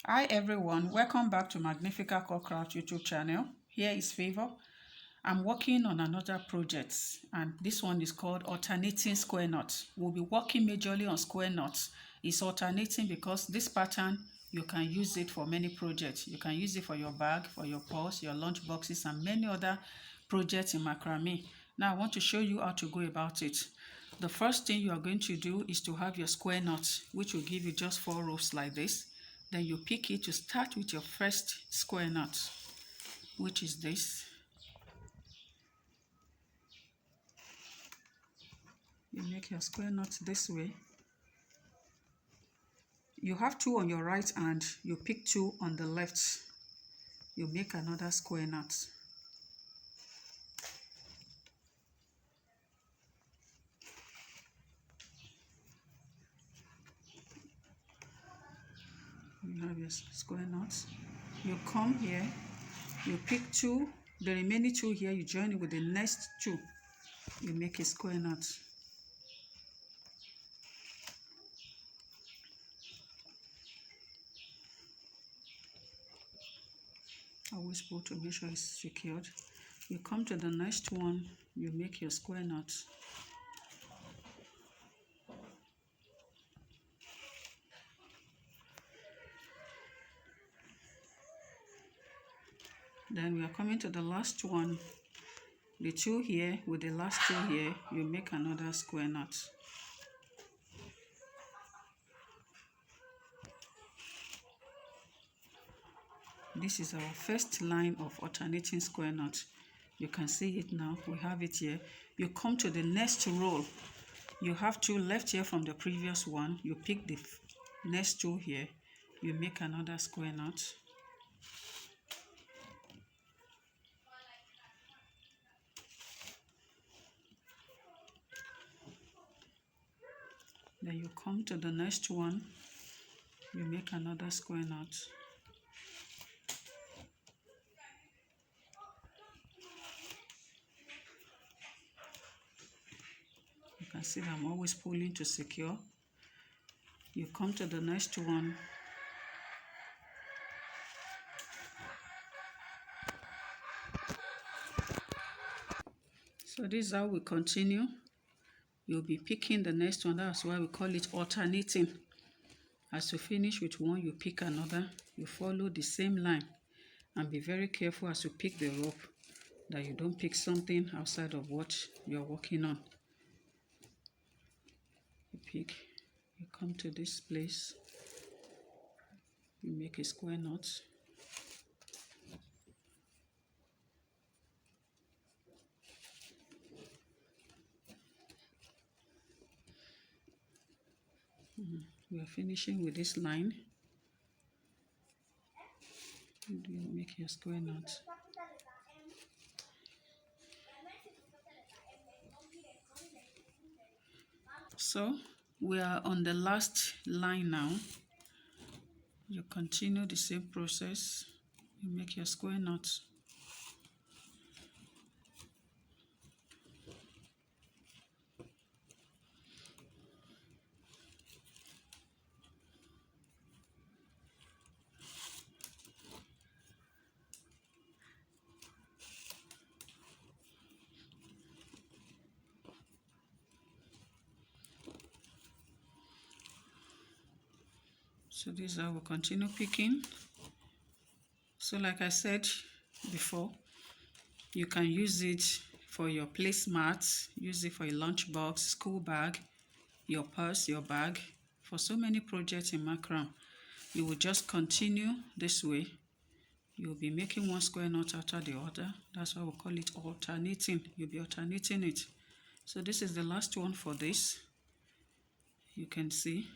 Hi everyone, welcome back to Magnifica Craft YouTube channel. Here is Favor. I'm working on another project and this one is called alternating square knots. We'll be working majorly on square knots. It's alternating because this pattern you can use it for many projects. You can use it for your bag, for your purse, your lunch boxes and many other projects in macrame. Now I want to show you how to go about it. The first thing you are going to do is to have your square knot, which will give you just 4 rows like this. Then you pick it to start with your first square knot, which is this. You make your square knot this way. You have 2 on your right hand, you pick 2 on the left. You make another square knot. You have your square knots. You come here, you pick 2, the remaining 2 here, you join it with the next 2. You make a square knot. Always pull to make sure it's secured. You come to the next one, you make your square knot. Then we are coming to the last one, the 2 here with the last 2 here, you make another square knot. This is our first line of alternating square knot. You can see it now, we have it here. You come to the next row, you have 2 left here from the previous one, you pick the next 2 here, you make another square knot. Then you come to the next one, you make another square knot. You can see that I'm always pulling to secure. You come to the next one, so this is how we continue. You'll be picking the next one, that's why we call it alternating. As you finish with one, you pick another, you follow the same line and be very careful as you pick the rope that you don't pick something outside of what you're working on. You pick, you come to this place, you make a square knot. We are finishing with this line. You make your square knot. So we are on the last line now. You continue the same process. You make your square knot. So this is how we continue picking. So like I said before, you can use it for your placemat, use it for your lunch box, school bag, your purse, your bag, for so many projects in macrame. You will just continue this way. You'll be making one square knot after the other. That's why we call it alternating. You'll be alternating it. So this is the last one for this. You can see.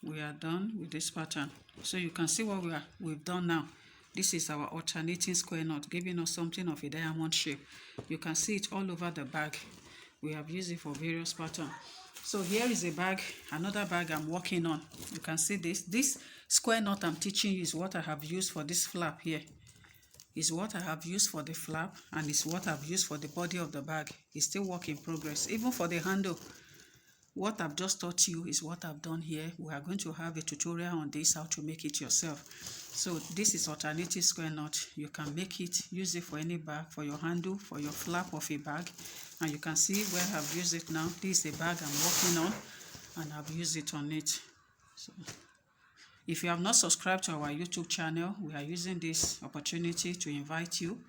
We are done with this pattern. So you can see what we've done now. This is our alternating square knot, giving us something of a diamond shape. You can see it all over the bag. We have used it for various patterns. So here is a bag, another bag I'm working on. You can see this. This square knot I'm teaching you is what I have used for this flap here. Is what I have used for the flap and is what I've used for the body of the bag. It's still work in progress. Even for the handle, what I've just taught you is what I've done here. We are going to have a tutorial on this, how to make it yourself. So this is alternative square knot. You can make it, use it for any bag, for your handle, for your flap of a bag. And you can see where I've used it now. This is the bag I'm working on and I've used it on it. So if you have not subscribed to our YouTube channel, we are using this opportunity to invite you.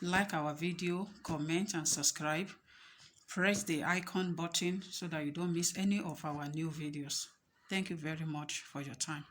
Like our video, comment and subscribe. Press the icon button so that you don't miss any of our new videos. Thank you very much for your time.